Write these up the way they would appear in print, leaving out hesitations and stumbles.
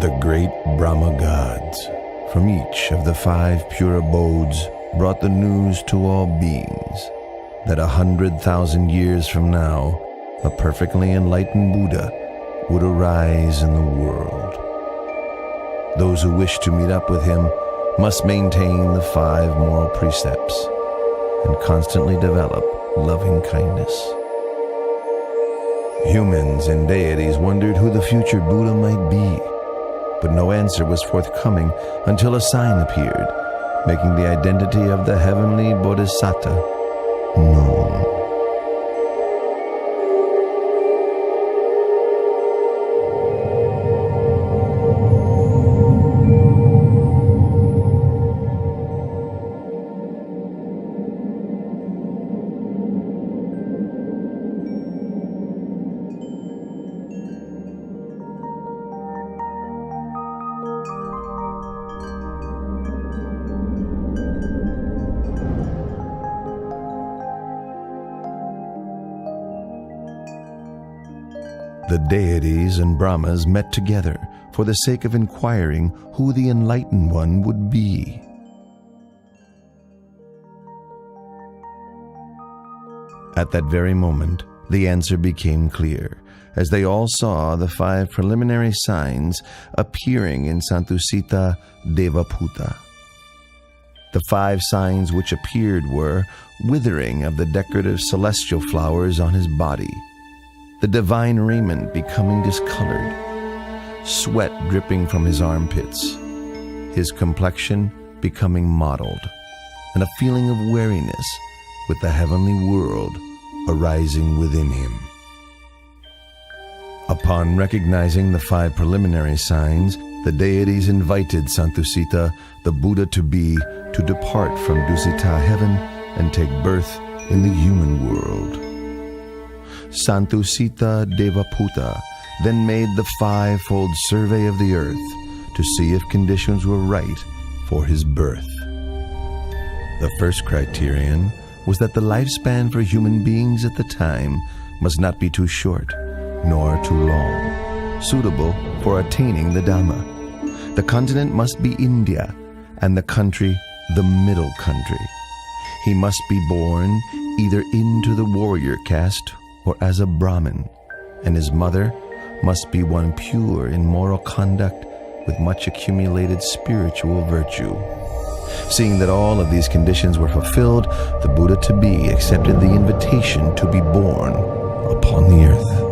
The great Brahma gods, from each of the 5 pure abodes, brought the news to all beings that 100,000 years from now, a perfectly enlightened Buddha would arise in the world. Those who wish to meet up with him must maintain the 5 moral precepts and constantly develop loving kindness. Humans and deities wondered who the future Buddha might be, but no answer was forthcoming until a sign appeared, making the identity of the heavenly Bodhisattva known. The deities and Brahmas met together for the sake of inquiring who the enlightened one would be. At that very moment, the answer became clear, as they all saw the 5 preliminary signs appearing in Santusita Devaputa. The 5 signs which appeared were withering of the decorative celestial flowers on his body, the divine raiment becoming discolored, sweat dripping from his armpits, his complexion becoming mottled, and a feeling of weariness with the heavenly world arising within him. Upon recognizing the 5 preliminary signs, the deities invited Santusita, the Buddha to depart from Dusita heaven and take birth in the human world. Santusita Devaputa then made the 5-fold survey of the earth to see if conditions were right for his birth. The first criterion was that the lifespan for human beings at the time must not be too short nor too long, suitable for attaining the Dhamma. The continent must be India, and the country the middle country. He must be born either into the warrior caste or as a Brahmin, and his mother must be one pure in moral conduct with much accumulated spiritual virtue. Seeing that all of these conditions were fulfilled, the Buddha-to-be accepted the invitation to be born upon the earth.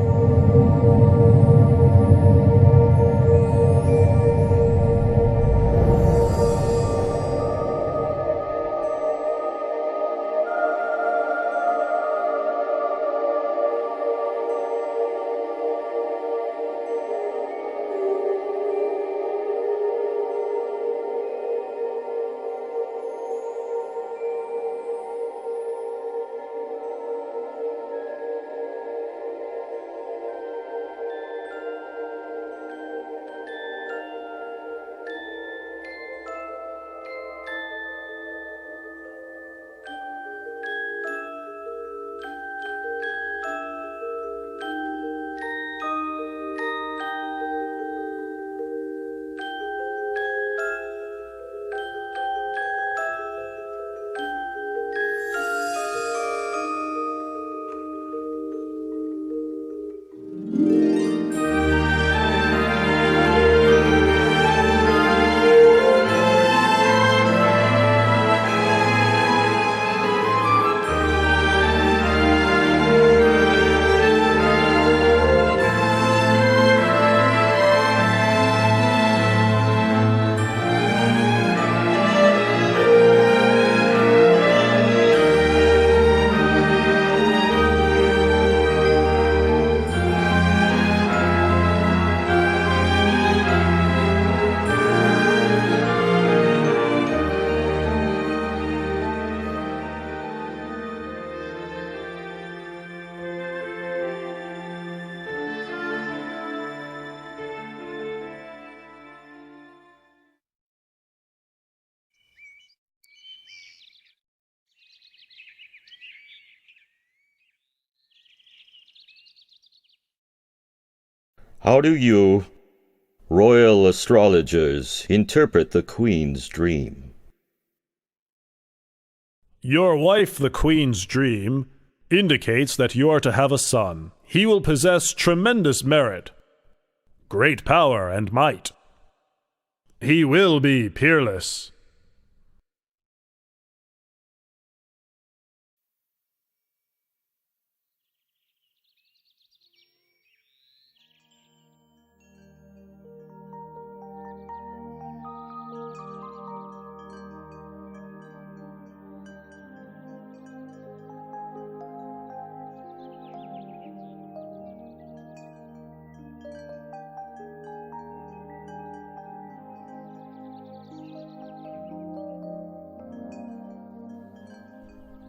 How do you Royal astrologers, interpret the Queen's dream. Your wife, the Queen's dream, indicates that you are to have a son. He will possess tremendous merit, great power and might. He will be peerless.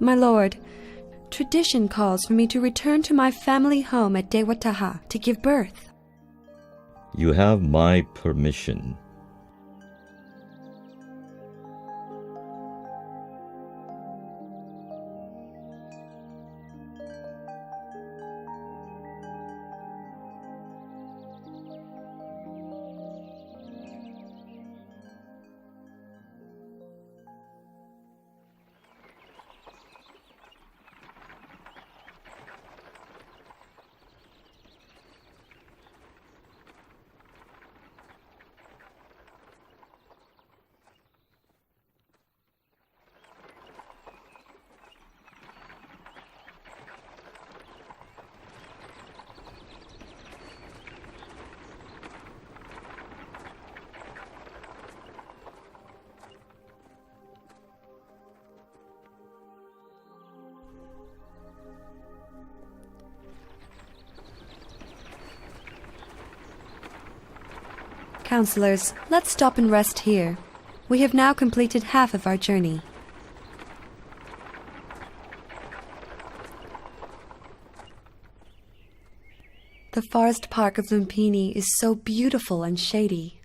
My lord, tradition calls for me to return to my family home at Dewataha to give birth. You have my permission. Counselors, let's stop and rest here. We have now completed half of our journey. The forest park of Lumpini is so beautiful and shady.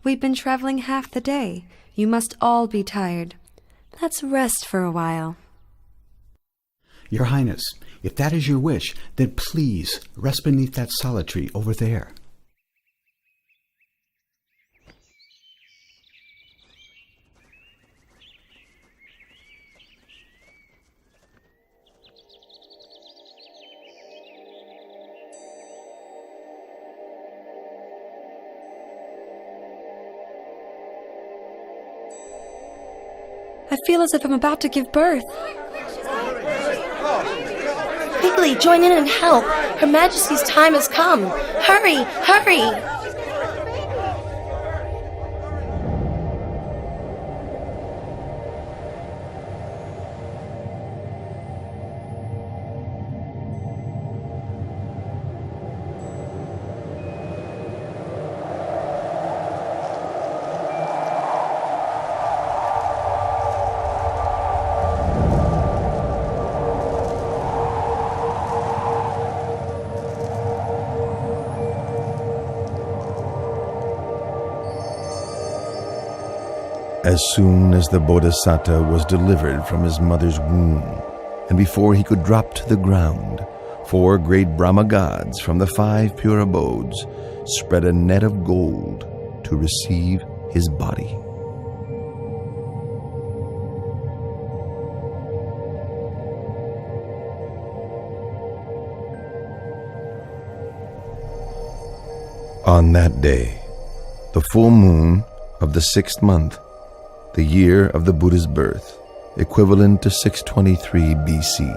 We've been traveling half the day. You must all be tired. Let's rest for a while. Your Highness, if that is your wish, then please rest beneath that solid tree over there. I feel as if I'm about to give birth. Quickly, join in and help. Her Majesty's time has come. Hurry, hurry! As soon as the Bodhisattva was delivered from his mother's womb, and before he could drop to the ground, 4 great Brahma gods from the 5 pure abodes spread a net of gold to receive his body. On that day, the full moon of the 6th month, the year of the Buddha's birth, equivalent to 623 BC.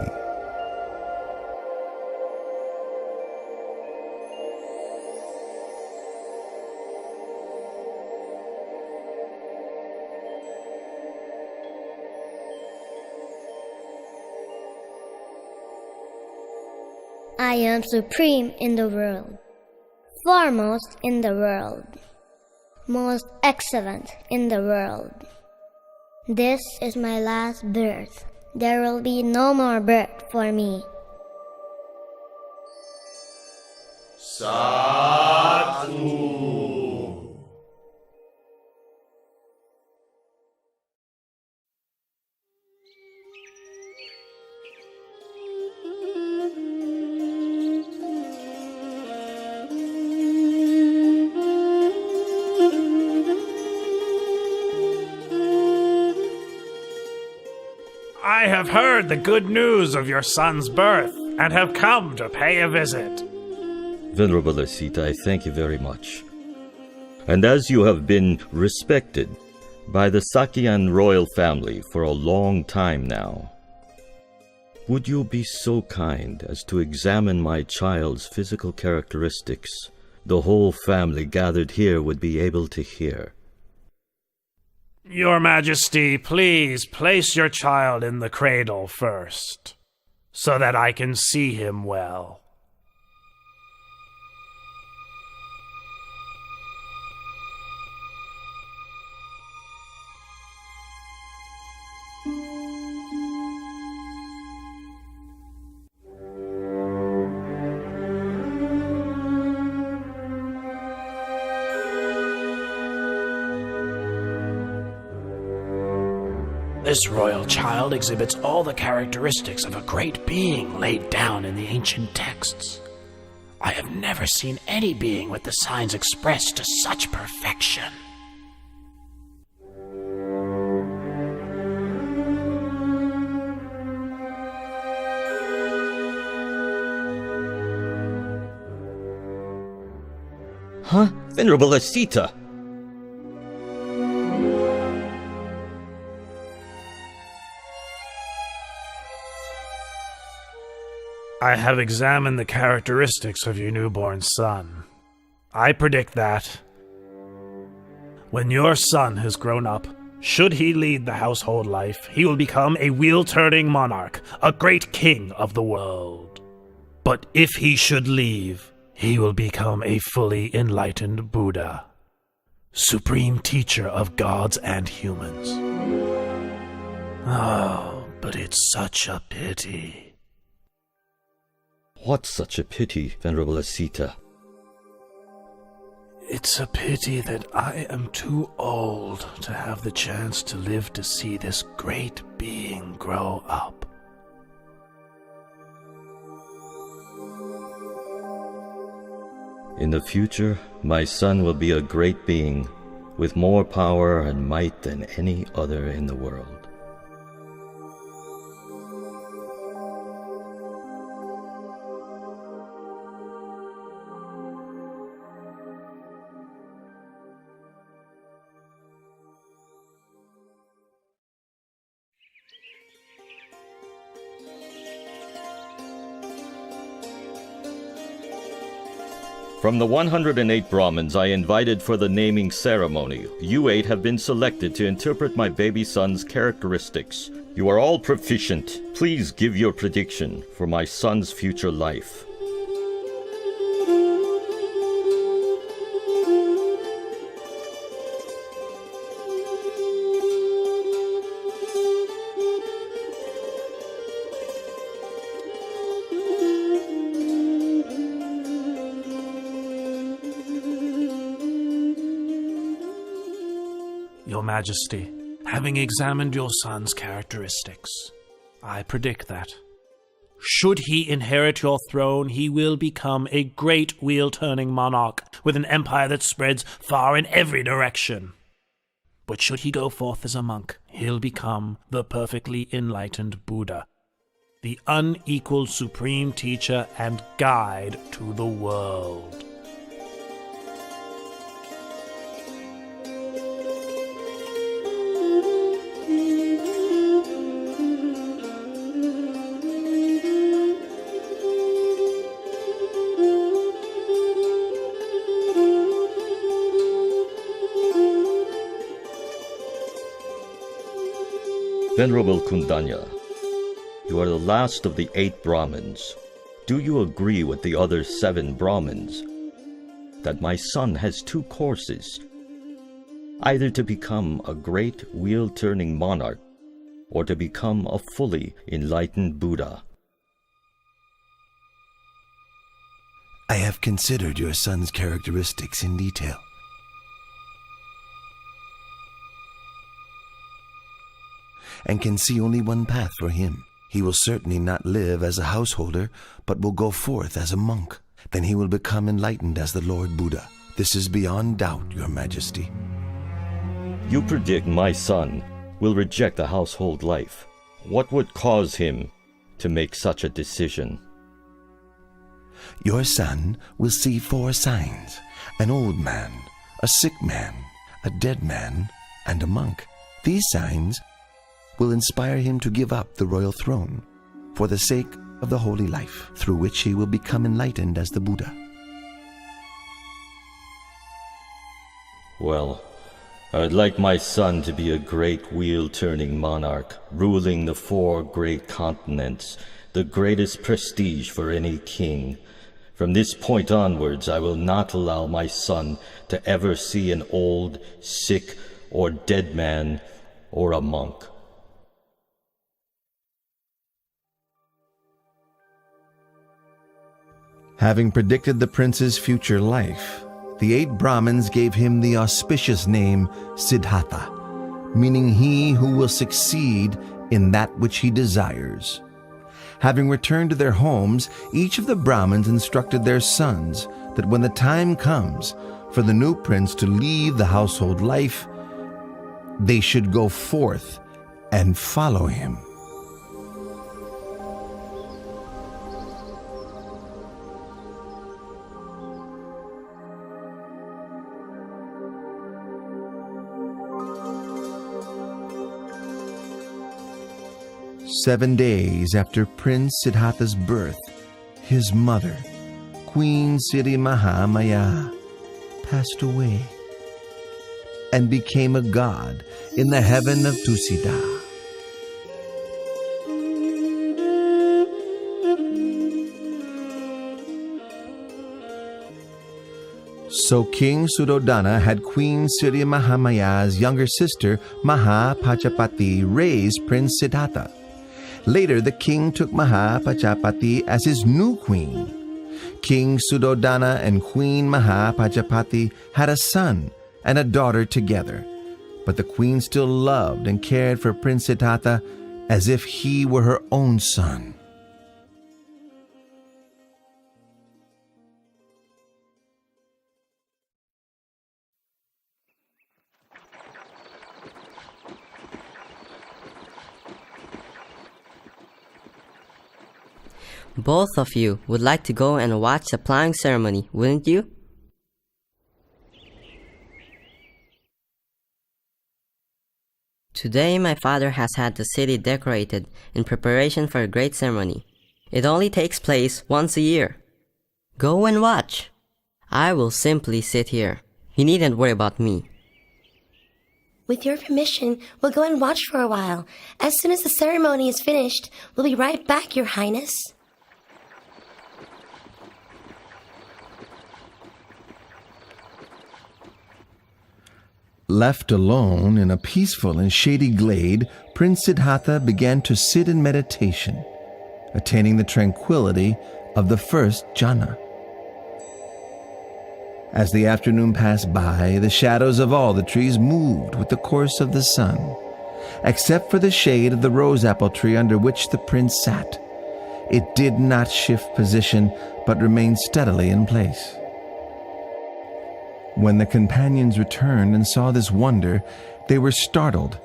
I am supreme in the world, foremost in the world, most excellent in the world. This is my last birth. There will be no more birth for me. Sadhu. I have heard the good news of your son's birth and have come to pay a visit. Venerable Asita, I thank you very much. And as you have been respected by the Sakyan royal family for a long time now, would you be so kind as to examine my child's physical characteristics? The whole family gathered here would be able to hear. Your Majesty, please place your child in the cradle first, so that I can see him well. This royal child exhibits all the characteristics of a great being laid down in the ancient texts. I have never seen any being with the signs expressed to such perfection. Huh? Venerable Asita! I have examined the characteristics of your newborn son. I predict that when your son has grown up, should he lead the household life, he will become a wheel-turning monarch, a great king of the world. But if he should leave, he will become a fully enlightened Buddha, supreme teacher of gods and humans. Oh, but it's such a pity. What's such a pity, Venerable Asita? It's a pity that I am too old to have the chance to live to see this great being grow up. In the future, my son will be a great being with more power and might than any other in the world. From the 108 Brahmins I invited for the naming ceremony, you 8 have been selected to interpret my baby son's characteristics. You are all proficient. Please give your prediction for my son's future life. Your Majesty, having examined your son's characteristics, I predict that, should he inherit your throne, he will become a great wheel-turning monarch with an empire that spreads far in every direction. But should he go forth as a monk, he'll become the perfectly enlightened Buddha, the unequaled supreme teacher and guide to the world. Venerable Kundanya, you are the last of the 8 Brahmins. Do you agree with the other 7 Brahmins that my son has 2 courses, either to become a great wheel-turning monarch or to become a fully enlightened Buddha? I have considered your son's characteristics in detail. And can see only one path for him. He will certainly not live as a householder, but will go forth as a monk. Then he will become enlightened as the Lord Buddha. This is beyond doubt, Your Majesty. You predict my son will reject the household life. What would cause him to make such a decision? Your son will see 4 signs: an old man, a sick man, a dead man, and a monk. These signs will inspire him to give up the royal throne for the sake of the holy life, through which he will become enlightened as the Buddha. Well, I'd like my son to be a great wheel-turning monarch, ruling the 4 great continents, the greatest prestige for any king. From this point onwards, I will not allow my son to ever see an old, sick, or dead man, or a monk. Having predicted the prince's future life, the 8 Brahmins gave him the auspicious name Siddhartha, meaning he who will succeed in that which he desires. Having returned to their homes, each of the Brahmins instructed their sons that when the time comes for the new prince to leave the household life, they should go forth and follow him. Seven days after Prince Siddhartha's birth, his mother, Queen Siri Mahamaya, passed away and became a god in the heaven of Tusida. So King Suddhodana had Queen Siri Mahamaya's younger sister Mahapajapati raise Prince Siddhartha. Later, the king took Mahapajapati as his new queen. King Suddhodana and Queen Mahapajapati had a son and a daughter together, but the queen still loved and cared for Prince Siddhartha as if he were her own son. Both of you would like to go and watch the plowing ceremony, wouldn't you? Today my father has had the city decorated in preparation for a great ceremony. It only takes place once a year. Go and watch. I will simply sit here. You needn't worry about me. With your permission, we'll go and watch for a while. As soon as the ceremony is finished, we'll be right back, Your Highness. Left alone in a peaceful and shady glade, Prince Siddhartha began to sit in meditation, attaining the tranquility of the first jhana. As the afternoon passed by, the shadows of all the trees moved with the course of the sun, except for the shade of the rose apple tree under which the prince sat. It did not shift position, but remained steadily in place. When the companions returned and saw this wonder, they were startled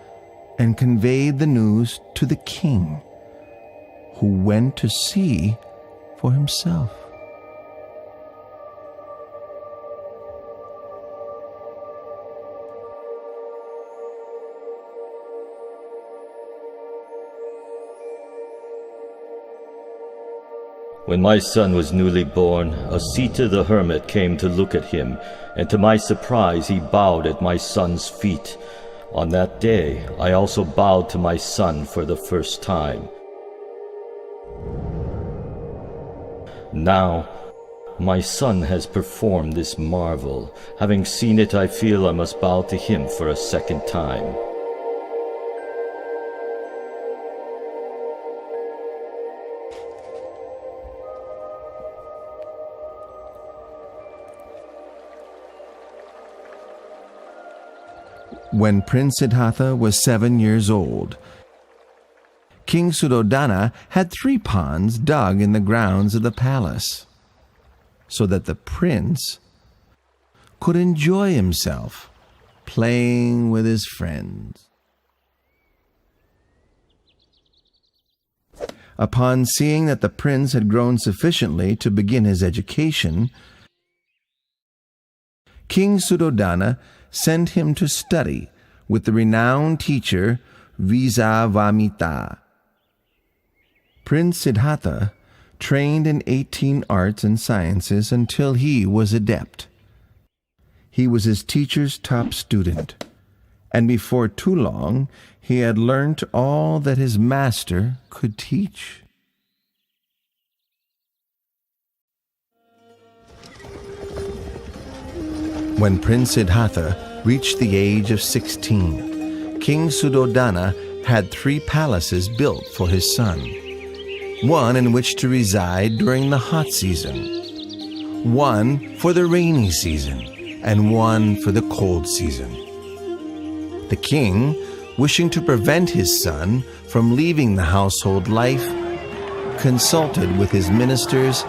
and conveyed the news to the king, who went to see for himself. When my son was newly born, Asita the hermit came to look at him, and to my surprise he bowed at my son's feet. On that day, I also bowed to my son for the first time. Now, my son has performed this marvel. Having seen it, I feel I must bow to him for a second time. When Prince Siddhartha was 7 years old, King Suddhodana had 3 ponds dug in the grounds of the palace, so that the prince could enjoy himself playing with his friends. Upon seeing that the prince had grown sufficiently to begin his education, King Suddhodana sent him to study with the renowned teacher Visavamitra. Prince Siddhartha trained in 18 arts and sciences until he was adept. He was his teacher's top student, and before too long he had learnt all that his master could teach. When Prince Siddhartha reached the age of 16, King Suddhodana had 3 palaces built for his son, one in which to reside during the hot season, one for the rainy season, and one for the cold season. The king, wishing to prevent his son from leaving the household life, consulted with his ministers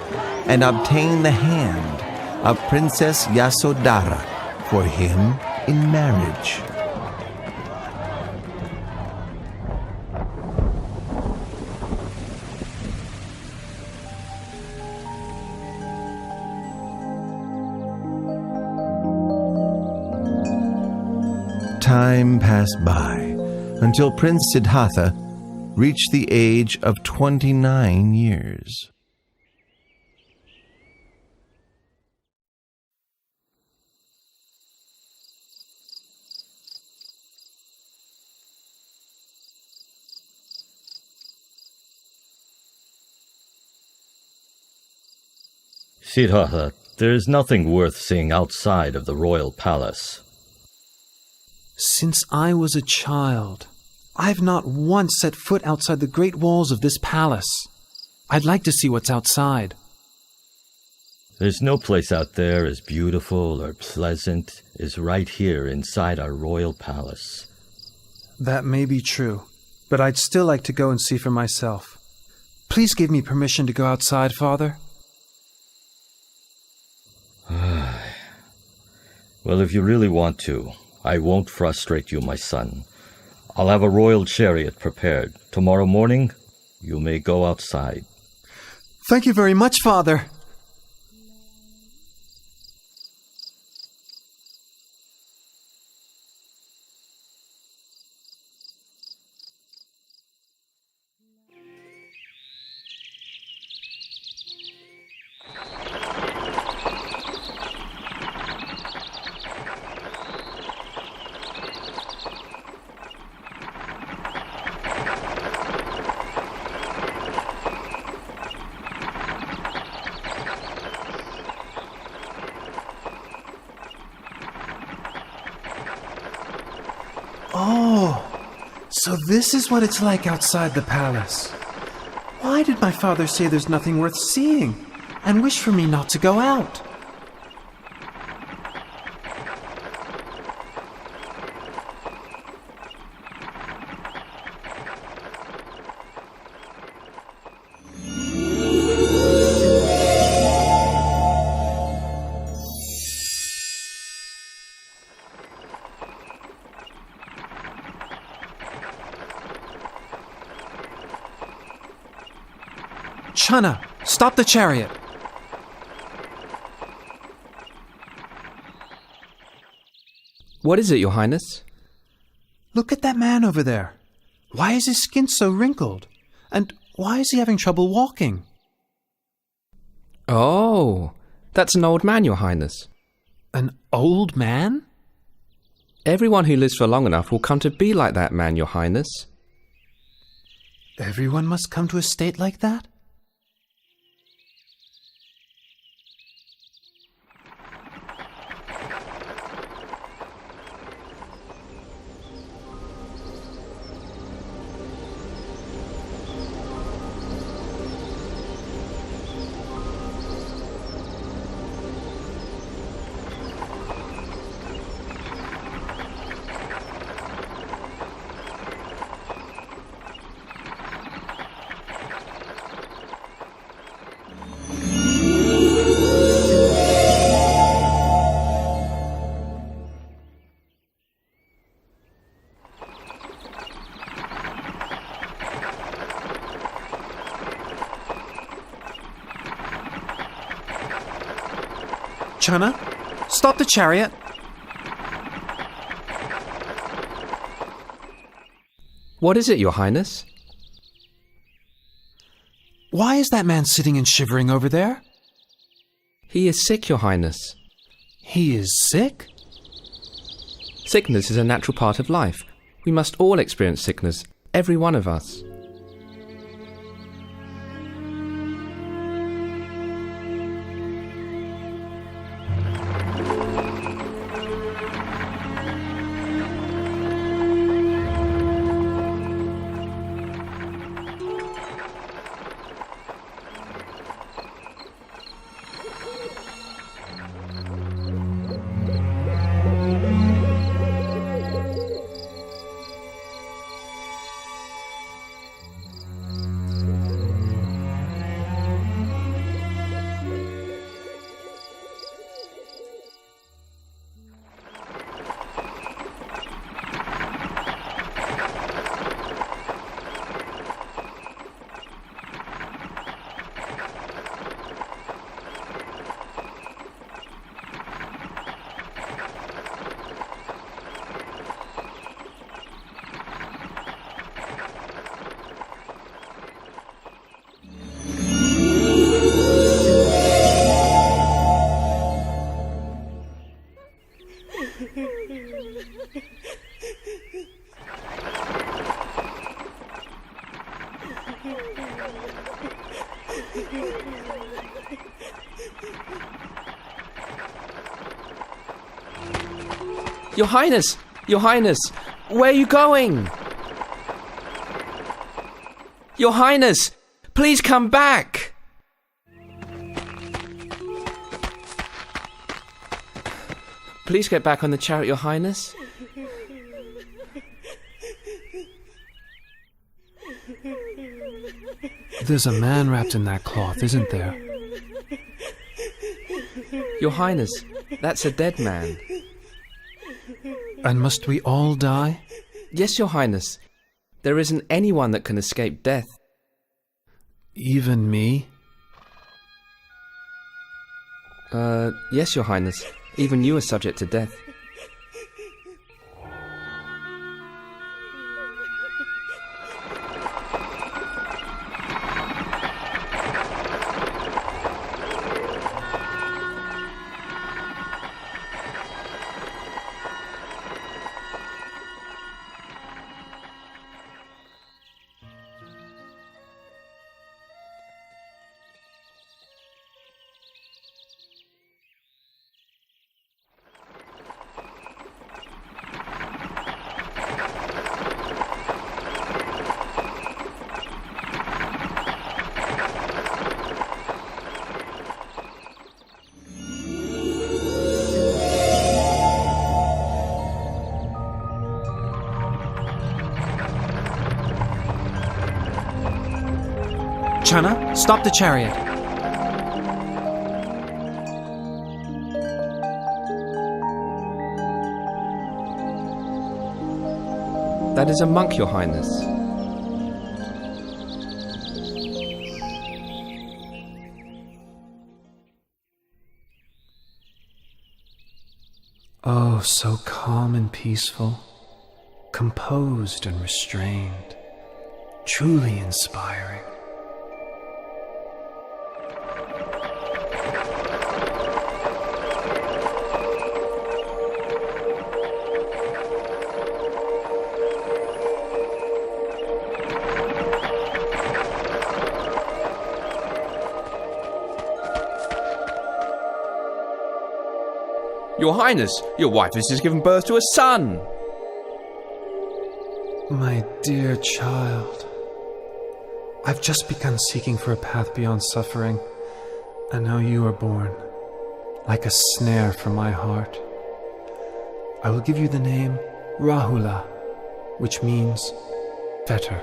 and obtained the hand of Princess Yasodhara for him in marriage. Time passed by until Prince Siddhartha reached the age of 29 years. Siddhartha, there is nothing worth seeing outside of the royal palace. Since I was a child, I've not once set foot outside the great walls of this palace. I'd like to see what's outside. There's no place out there as beautiful or pleasant as right here inside our royal palace. That may be true, but I'd still like to go and see for myself. Please give me permission to go outside, Father. Well, if you really want to, I won't frustrate you, my son. I'll have a royal chariot prepared. Tomorrow morning, you may go outside. Thank you very much, Father. Oh, so this is what it's like outside the palace. Why did my father say there's nothing worth seeing and wish for me not to go out? Channa, stop the chariot! What is it, Your Highness? Look at that man over there. Why is his skin so wrinkled? And why is he having trouble walking? Oh, that's an old man, Your Highness. An old man? Everyone who lives for long enough will come to be like that man, Your Highness. Everyone must come to a state like that? Chana, stop the chariot. What is it, Your Highness? Why is that man sitting and shivering over there? He is sick, Your Highness. He is sick? Sickness is a natural part of life. We must all experience sickness, every one of us. Your Highness! Your Highness! Where are you going? Your Highness! Please come back! Please get back on the chariot, Your Highness. There's a man wrapped in that cloth, isn't there? Your Highness, that's a dead man. And must we all die? Yes, Your Highness. There isn't anyone that can escape death. Even me? Yes, Your Highness. Even you are subject to death. Chana, stop the chariot. That is a monk, Your Highness. Oh, so calm and peaceful, composed and restrained, truly inspiring. Your Highness, your wife has just given birth to a son. My dear child, I've just begun seeking for a path beyond suffering, and now you are born, like a snare for my heart. I will give you the name Rahula, which means fetter.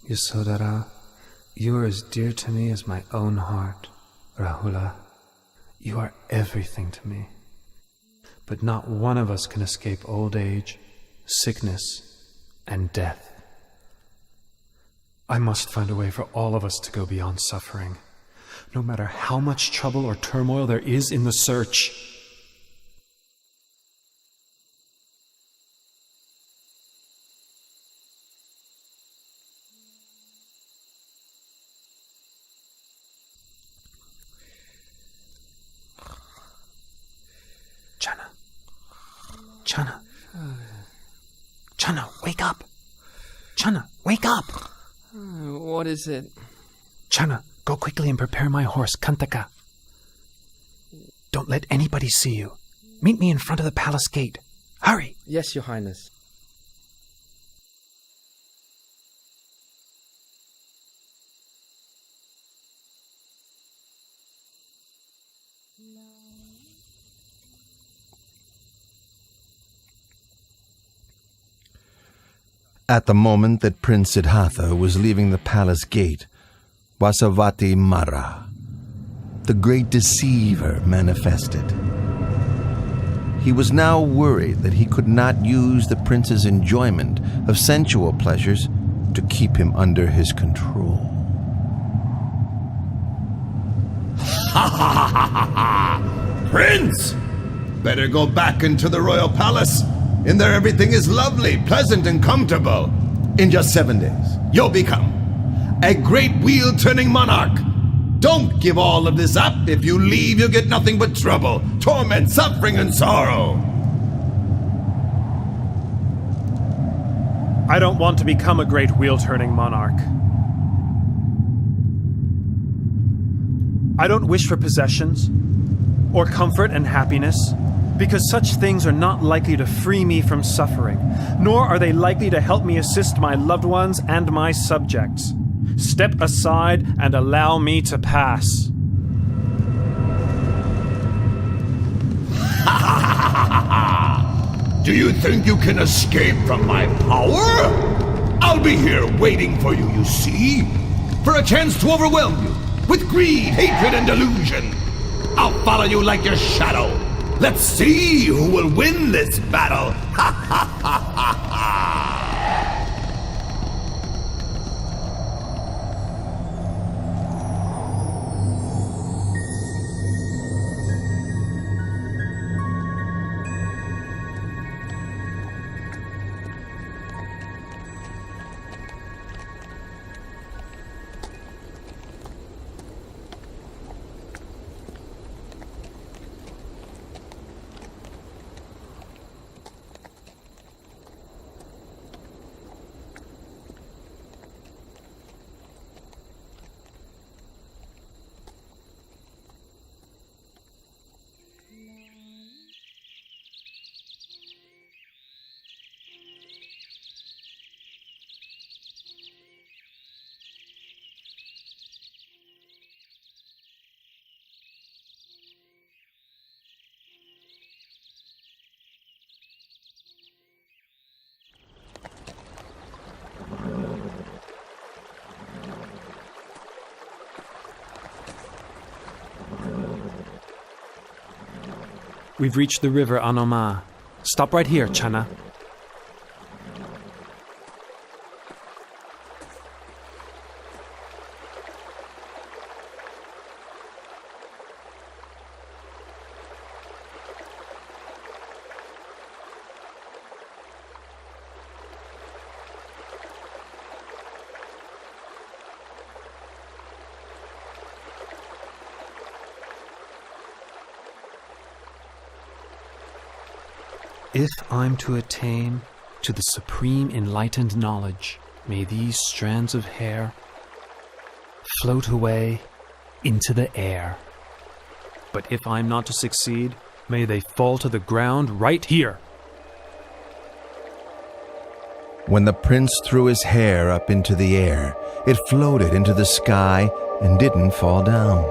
Yasodhara, you are as dear to me as my own heart. Rahula, you are everything to me. But not one of us can escape old age, sickness, and death. I must find a way for all of us to go beyond suffering, no matter how much trouble or turmoil there is in the search. Channa. Channa, wake up! Channa, wake up! What is it? Channa, go quickly and prepare my horse, Kantaka. Don't let anybody see you. Meet me in front of the palace gate. Hurry! Yes, Your Highness. At the moment that Prince Siddhartha was leaving the palace gate, Vasavati Mara, the great deceiver, manifested. He was now worried that he could not use the prince's enjoyment of sensual pleasures to keep him under his control. Ha ha ha ha ha! Prince! Better go back into the royal palace. In there everything is lovely, pleasant, and comfortable. In just 7 days, you'll become a great wheel-turning monarch. Don't give all of this up. If you leave, you'll get nothing but trouble, torment, suffering, and sorrow. I don't want to become a great wheel-turning monarch. I don't wish for possessions, or comfort and happiness, because such things are not likely to free me from suffering, nor are they likely to help me assist my loved ones and my subjects. Step aside and allow me to pass. Do you think you can escape from my power? I'll be here waiting for you, you see, for a chance to overwhelm you with greed, hatred, and delusion. I'll follow you like your shadow. Let's see who will win this battle. Ha ha ha ha ha! We've reached the river Anoma. Stop right here, Channa. If I'm to attain to the supreme enlightened knowledge, may these strands of hair float away into the air. But if I'm not to succeed, may they fall to the ground right here. When the prince threw his hair up into the air, it floated into the sky and didn't fall down.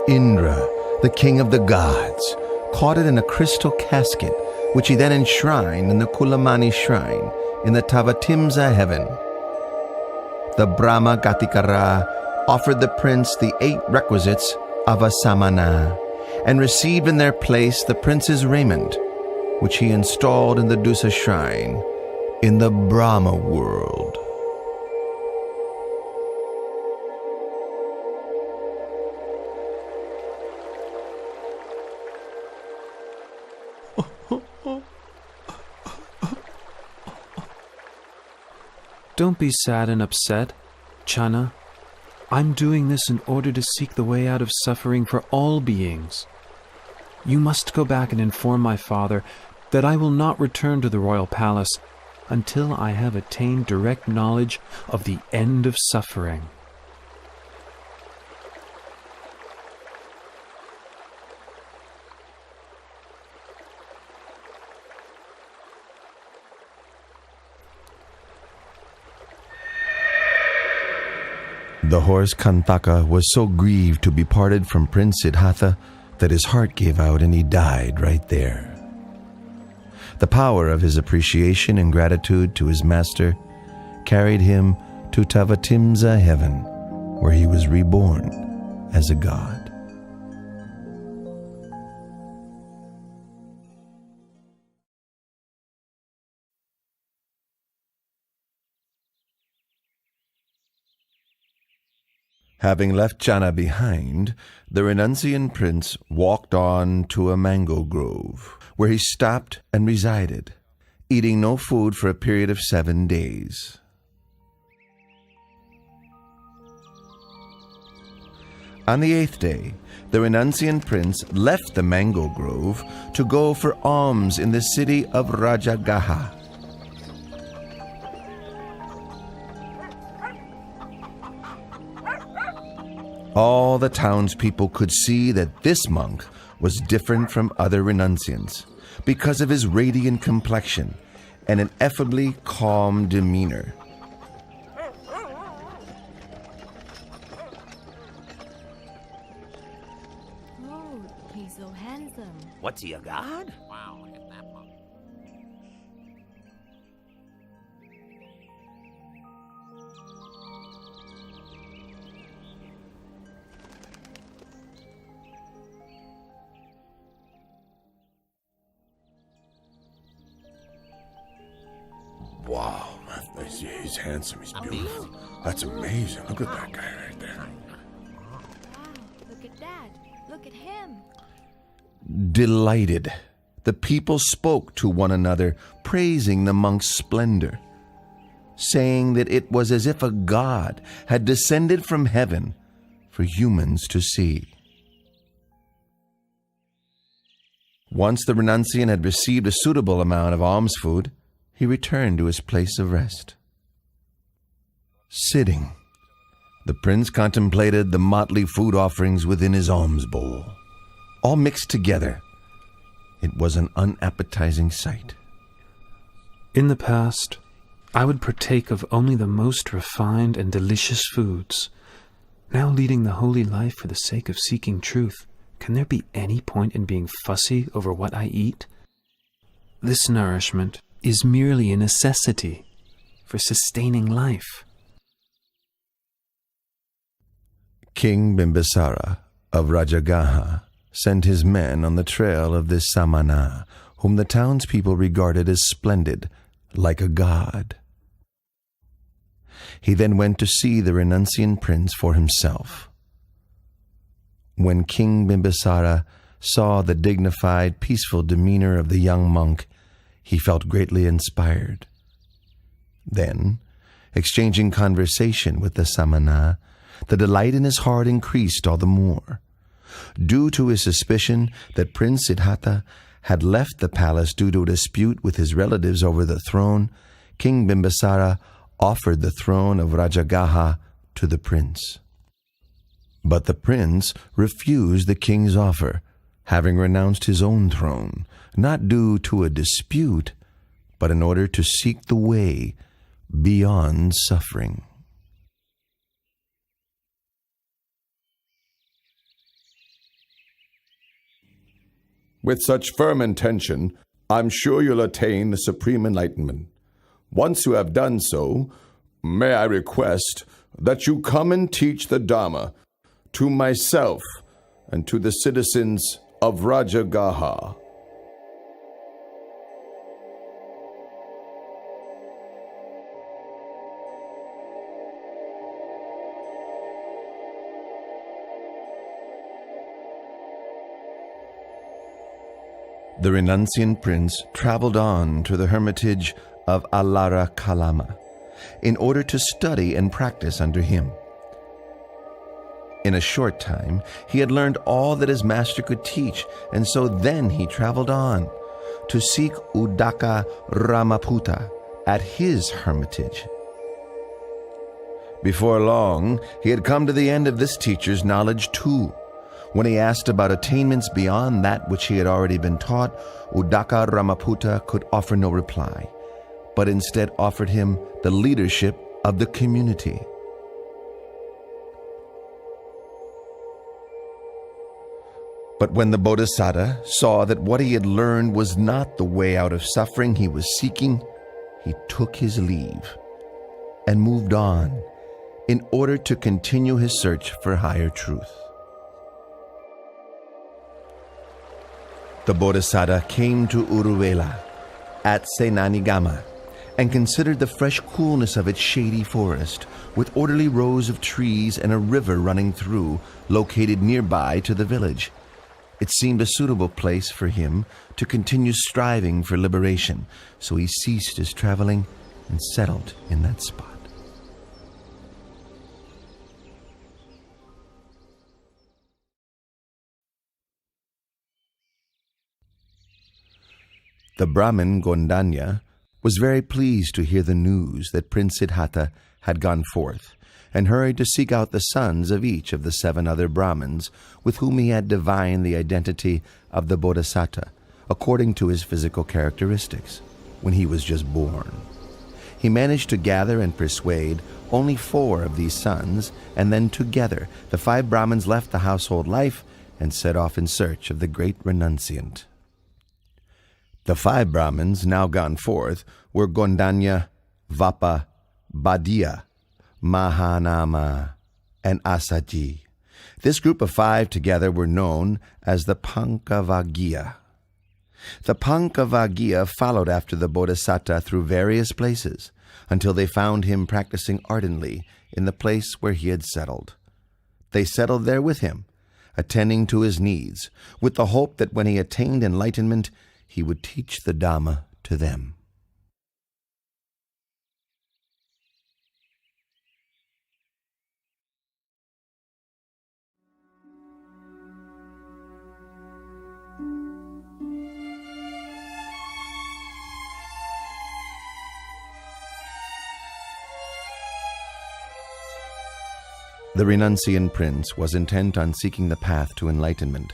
Indra, the king of the gods, caught it in a crystal casket, which he then enshrined in the Kulamani shrine in the Tavatimsa heaven. the Brahma Gatikara offered the prince the 8 requisites of a samana, and received in their place the prince's raiment, which he installed in the Dusa shrine in the Brahma world. Don't be sad and upset, Channa. I'm doing this in order to seek the way out of suffering for all beings. You must go back and inform my father that I will not return to the royal palace until I have attained direct knowledge of the end of suffering. The horse Kantaka was so grieved to be parted from Prince Siddhartha that his heart gave out and he died right there. The power of his appreciation and gratitude to his master carried him to Tavatimsa heaven, where he was reborn as a god. Having left Channa behind, the renunciant prince walked on to a mango grove, where he stopped and resided, eating no food for a period of 7 days. On the 8th day, the renunciant prince left the mango grove to go for alms in the city of Rajagaha. All the townspeople could see that this monk was different from other renunciants because of his radiant complexion and an effably calm demeanor. Oh, he's so handsome. What's he, a god? Wow, look at that monk. Wow, he's handsome, he's beautiful. That's amazing. Look at that guy right there. Wow, look at that. Look at him. Delighted, the people spoke to one another, praising the monk's splendor, saying that it was as if a god had descended from heaven for humans to see. Once the renunciant had received a suitable amount of alms food, he returned to his place of rest. Sitting, the prince contemplated the motley food offerings within his alms bowl, all mixed together. It was an unappetizing sight. In the past, I would partake of only the most refined and delicious foods. Now leading the holy life for the sake of seeking truth, can there be any point in being fussy over what I eat? This nourishment is merely a necessity for sustaining life. King Bimbisara of Rajagaha sent his men on the trail of this Samana, whom the townspeople regarded as splendid, like a god. He then went to see the renunciant prince for himself. When King Bimbisara saw the dignified, peaceful demeanor of the young monk, he felt greatly inspired. Then, exchanging conversation with the Samana, the delight in his heart increased all the more. Due to his suspicion that Prince Siddhartha had left the palace due to a dispute with his relatives over the throne, King Bimbisara offered the throne of Rajagaha to the prince. But the prince refused the king's offer, having renounced his own throne, not due to a dispute, but in order to seek the way beyond suffering. With such firm intention, I'm sure you'll attain the supreme enlightenment. Once you have done so, May I request that you come and teach the Dhamma to myself and to the citizens of Rajagaha. The renunciant prince traveled on to the hermitage of Alara Kalama in order to study and practice under him. In a short time, he had learned all that his master could teach, and so then he traveled on to seek Udaka Ramaputta at his hermitage. Before long, he had come to the end of this teacher's knowledge too. When he asked about attainments beyond that which he had already been taught, Udaka Ramaputta could offer no reply, but instead offered him the leadership of the community. But when the Bodhisattva saw that what he had learned was not the way out of suffering he was seeking, he took his leave and moved on in order to continue his search for higher truth. The Bodhisattva came to Uruvela at Senanigama and considered the fresh coolness of its shady forest, with orderly rows of trees and a river running through, located nearby to the village. It seemed a suitable place for him to continue striving for liberation, so he ceased his traveling and settled in that spot. The Brahmin Gondanya was very pleased to hear the news that Prince Siddhartha had gone forth, and hurried to seek out the sons of each of the 7 other Brahmins with whom he had divined the identity of the Bodhisattva according to his physical characteristics when he was just born. He managed to gather and persuade only 4 of these sons, and then together the 5 Brahmins left the household life and set off in search of the great renunciant. The 5 Brahmins now gone forth were Gondanya, Vapa, Badia, Mahanama, and Asaji. This group of 5 together were known as the Pankavaggiya. The Pankavaggiya followed after the Bodhisattva through various places until they found him practicing ardently in the place where he had settled. They settled there with him, attending to his needs, with the hope that when he attained enlightenment, he would teach the Dhamma to them. The renunciant prince was intent on seeking the path to enlightenment.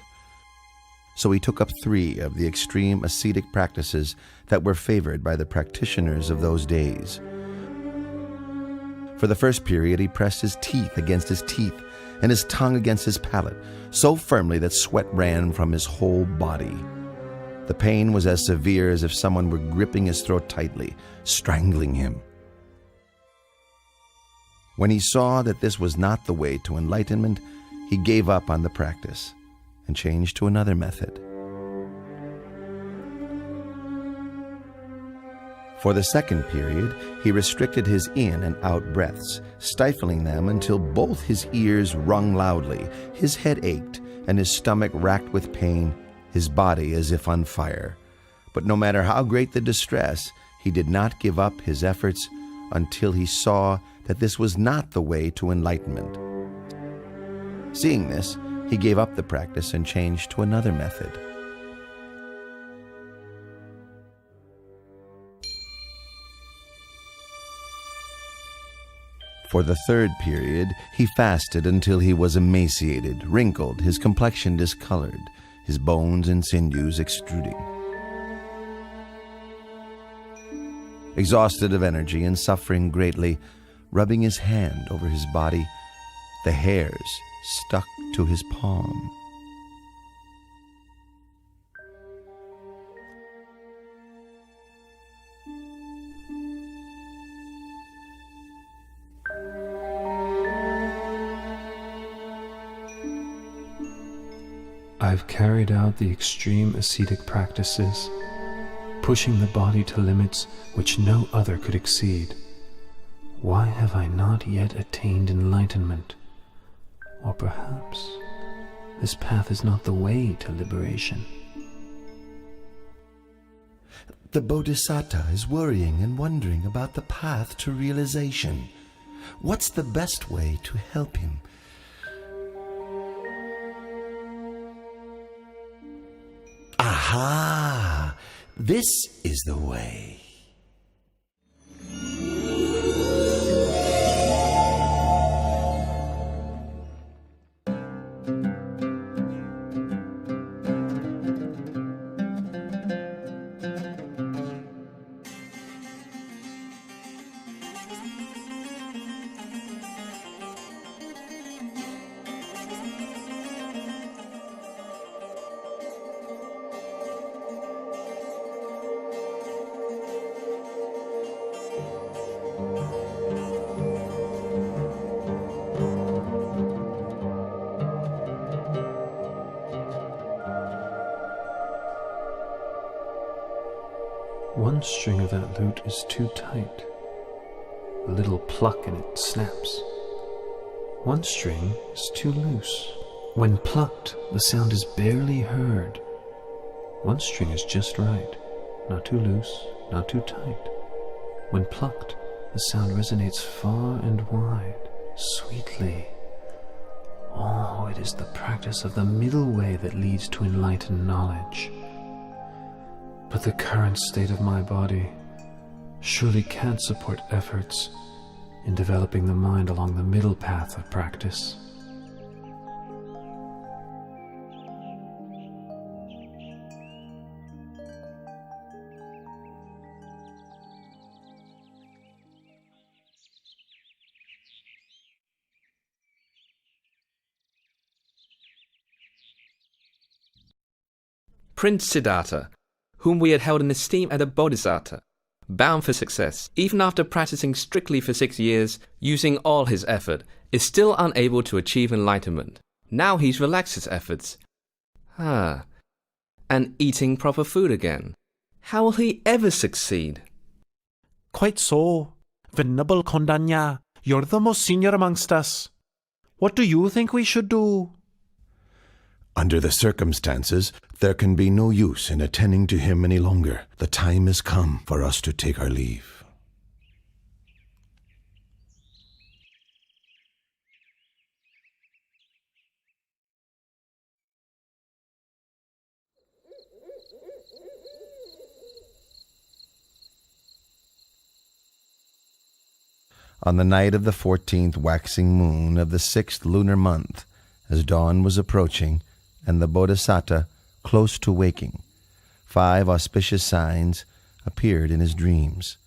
So he took up 3 of the extreme ascetic practices that were favored by the practitioners of those days. For the first period, he pressed his teeth against his teeth and his tongue against his palate, so firmly that sweat ran from his whole body. The pain was as severe as if someone were gripping his throat tightly, strangling him. When he saw that this was not the way to enlightenment, he gave up on the practice and changed to another method. For the second period, he restricted his in and out breaths, stifling them until both his ears rung loudly, his head ached, and his stomach racked with pain, his body as if on fire. But no matter how great the distress, he did not give up his efforts until he saw that this was not the way to enlightenment. Seeing this, he gave up the practice and changed to another method. For the third period, he fasted until he was emaciated, wrinkled, his complexion discolored, his bones and sinews extruding. Exhausted of energy and suffering greatly, rubbing his hand over his body, the hairs stuck to his palm. I've carried out the extreme ascetic practices, pushing the body to limits which no other could exceed. Why have I not yet attained enlightenment? Or perhaps this path is not the way to liberation. The Bodhisattva is worrying and wondering about the path to realization. What's the best way to help him? Aha! This is the way. One string of that lute is too tight. A little pluck and it snaps. One string is too loose. When plucked, the sound is barely heard. One string is just right, not too loose, not too tight. When plucked, the sound resonates far and wide, sweetly. Oh, it is the practice of the middle way that leads to enlightened knowledge. But the current state of my body surely can't support efforts in developing the mind along the middle path of practice. Prince Siddhartha, whom we had held in esteem as a bodhisattva, bound for success, even after practicing strictly for 6 years, using all his effort, is still unable to achieve enlightenment. Now he's relaxed his efforts. And eating proper food again. How will he ever succeed? Quite so. Venerable Kondanya, you're the most senior amongst us. What do you think we should do? Under the circumstances, there can be no use in attending to him any longer. The time has come for us to take our leave. On the night of the 14th waxing moon of the 6th lunar month, as dawn was approaching, and the Bodhisattva close to waking, 5 auspicious signs appeared in his dreams.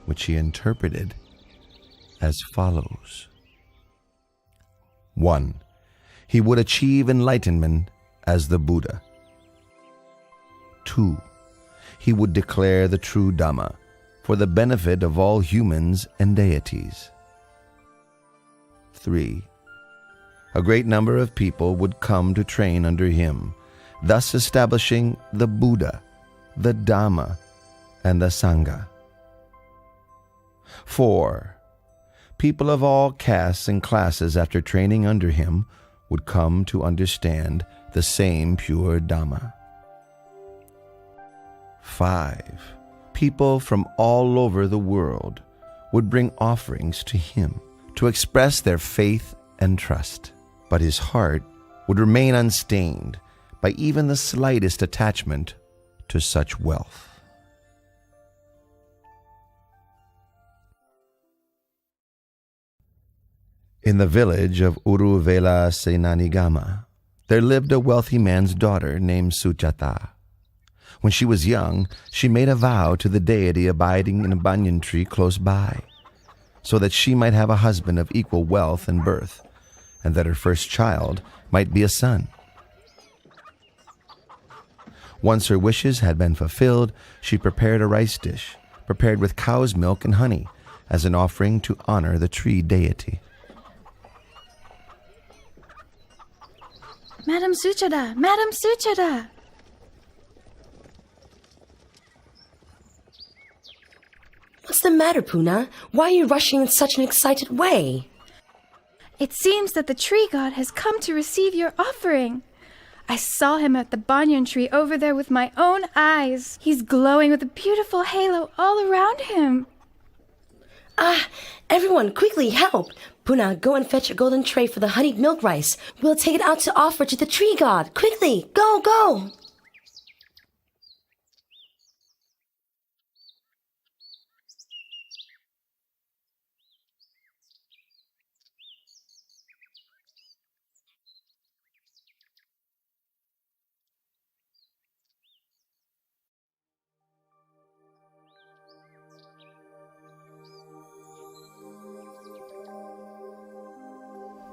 Which he interpreted as follows. 1. He would achieve enlightenment as the Buddha. 2. He would declare the true Dhamma for the benefit of all humans and deities. 3. A great number of people would come to train under him, thus establishing the Buddha, the Dhamma, and the Sangha. 4. People of all castes and classes, after training under him, would come to understand the same pure Dhamma. 5. People from all over the world would bring offerings to him to express their faith and trust, but his heart would remain unstained by even the slightest attachment to such wealth. In the village of Uruvela Senanigama, there lived a wealthy man's daughter named Sujata. When she was young, she made a vow to the deity abiding in a banyan tree close by, so that she might have a husband of equal wealth and birth, and that her first child might be a son. Once her wishes had been fulfilled, she prepared a rice dish, prepared with cow's milk and honey, as an offering to honor the tree deity. Madam Suchada! Madam Suchada! What's the matter, Puna? Why are you rushing in such an excited way? It seems that the tree god has come to receive your offering. I saw him at the banyan tree over there with my own eyes. He's glowing with a beautiful halo all around him. Ah, everyone, quickly help! Puna, go and fetch a golden tray for the honeyed milk rice. We'll take it out to offer to the tree god. Quickly, go, go!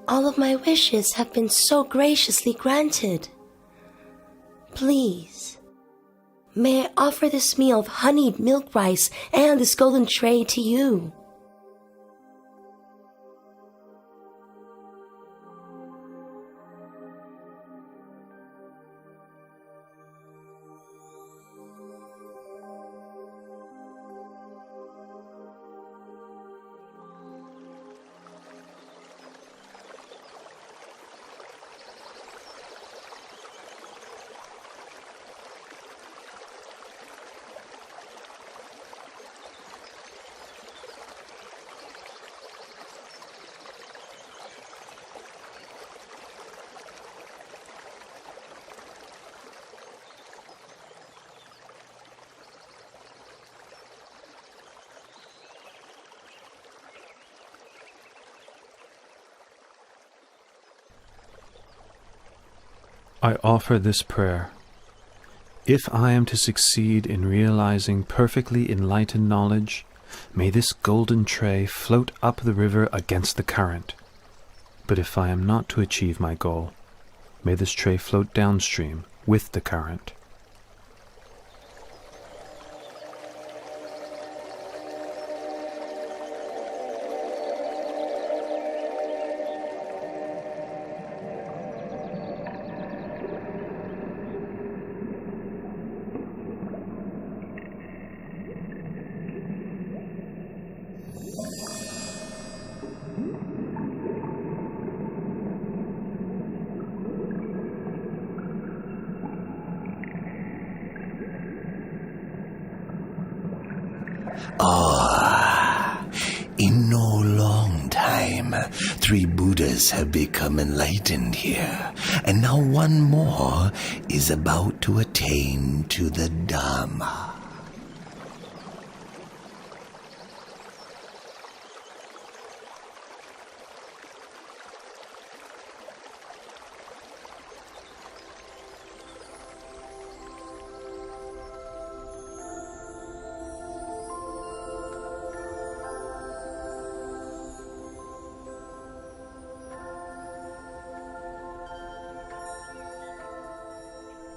All of my wishes have been so graciously granted. Please, may I offer this meal of honeyed milk rice and this golden tray to you? I offer this prayer. If I am to succeed in realizing perfectly enlightened knowledge, may this golden tray float up the river against the current. But if I am not to achieve my goal, may this tray float downstream with the current. In no long time, 3 Buddhas have become enlightened here, and now one more is about to attain to the Dharma.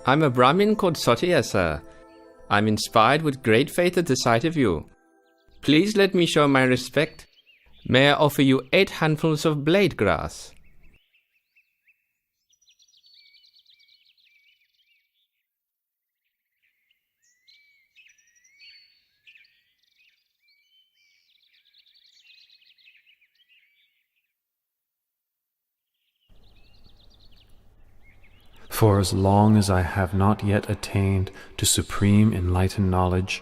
I'm a Brahmin called Sautya, sir. I'm inspired with great faith at the sight of you. Please let me show my respect. May I offer you 8 handfuls of blade grass? For as long as I have not yet attained to supreme enlightened knowledge,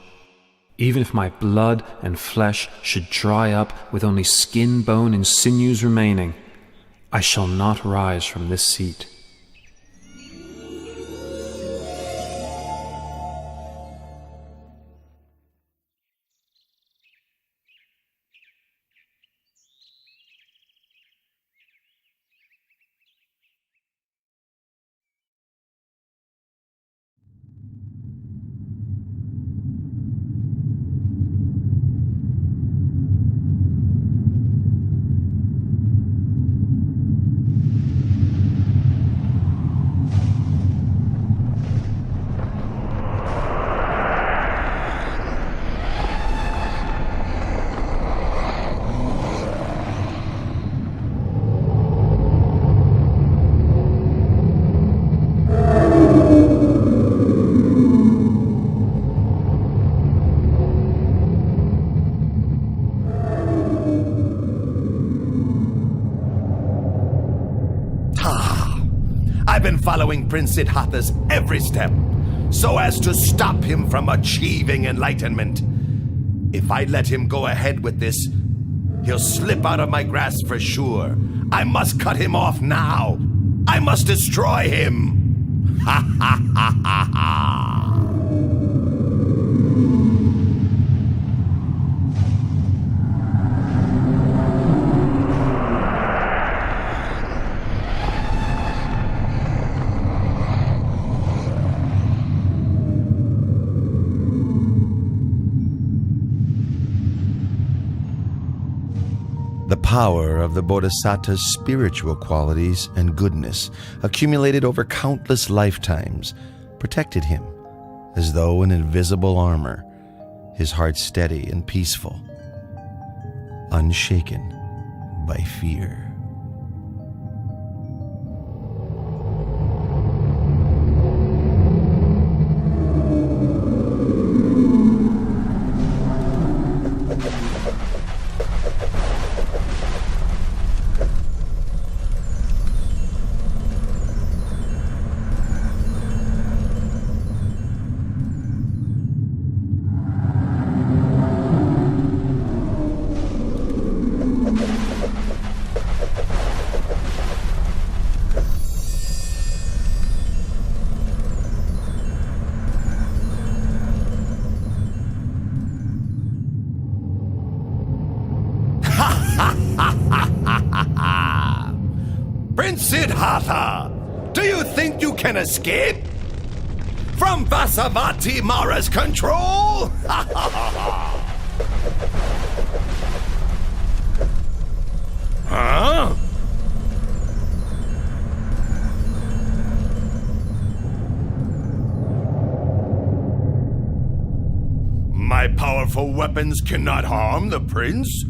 even if my blood and flesh should dry up with only skin, bone, and sinews remaining, I shall not rise from this seat. following Prince Siddhartha's every step, so as to stop him from achieving enlightenment. If I let him go ahead with this, he'll slip out of my grasp for sure. I must cut him off now. I must destroy him. Ha ha ha ha ha. The power of the Bodhisattva's spiritual qualities and goodness, accumulated over countless lifetimes, protected him as though in invisible armor, his heart steady and peaceful, unshaken by fear. Prince Siddhartha, do you think you can escape from Vasavati Mara's control? Huh? My powerful weapons cannot harm the prince.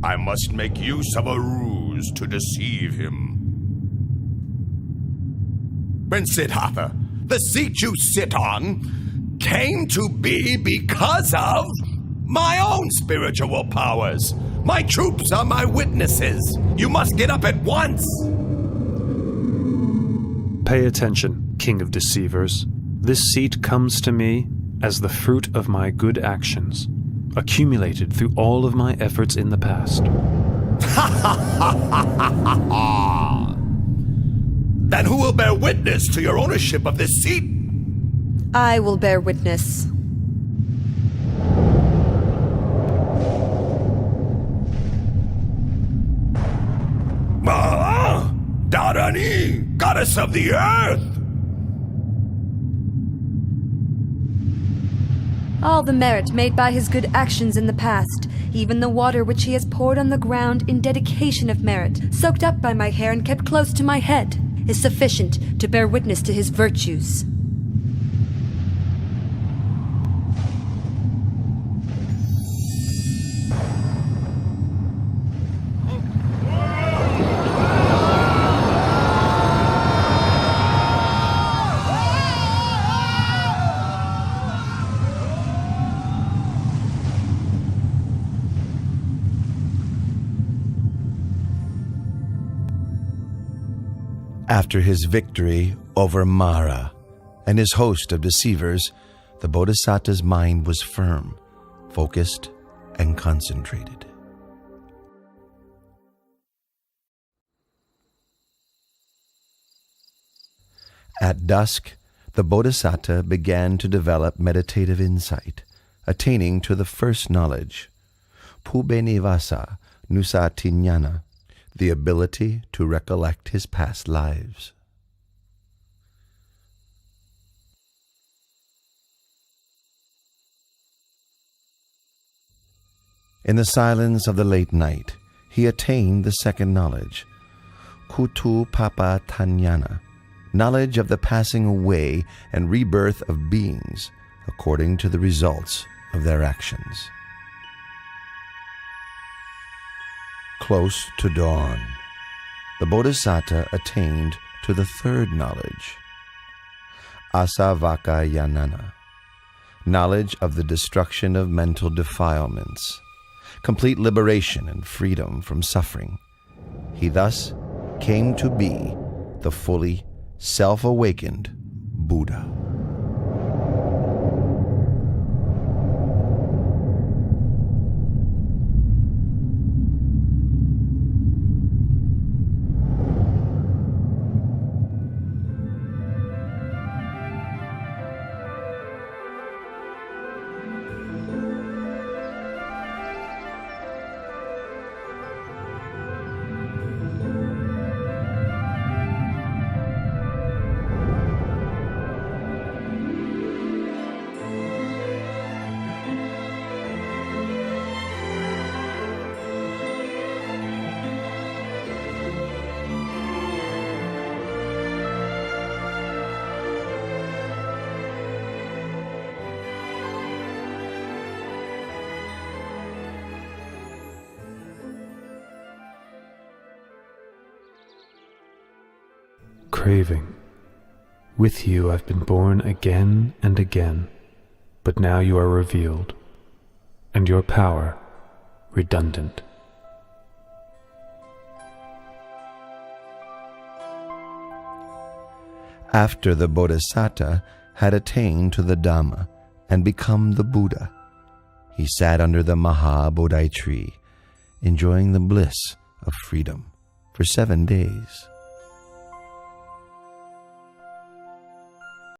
I must make use of a ruse to deceive him. Prince Siddhartha, the seat you sit on came to be because of my own spiritual powers. My troops are my witnesses. You must get up at once. Pay attention, King of Deceivers. This seat comes to me as the fruit of my good actions, accumulated through all of my efforts in the past. Then who will bear witness to your ownership of this seat? I will bear witness. Dharani, goddess of the earth! All the merit made by his good actions in the past, even the water which he has poured on the ground in dedication of merit, soaked up by my hair and kept close to my head, is sufficient to bear witness to his virtues. After his victory over Mara and his host of deceivers, the Bodhisattva's mind was firm, focused, and concentrated. At dusk, the Bodhisattva began to develop meditative insight, attaining to the first knowledge, Pubenivasa Nusatinyana, the ability to recollect his past lives. In the silence of the late night, he attained the second knowledge, Kutu Papa Tanyana, knowledge of the passing away and rebirth of beings according to the results of their actions. Close to dawn, the Bodhisattva attained to the third knowledge, Asavakayanana, knowledge of the destruction of mental defilements, complete liberation and freedom from suffering. He thus came to be the fully self-awakened Buddha. Craving, with you I've been born again and again, but now you are revealed, and your power redundant. After the Bodhisattva had attained to the Dhamma and become the Buddha, he sat under the Maha Bodhi tree, enjoying the bliss of freedom for 7 days.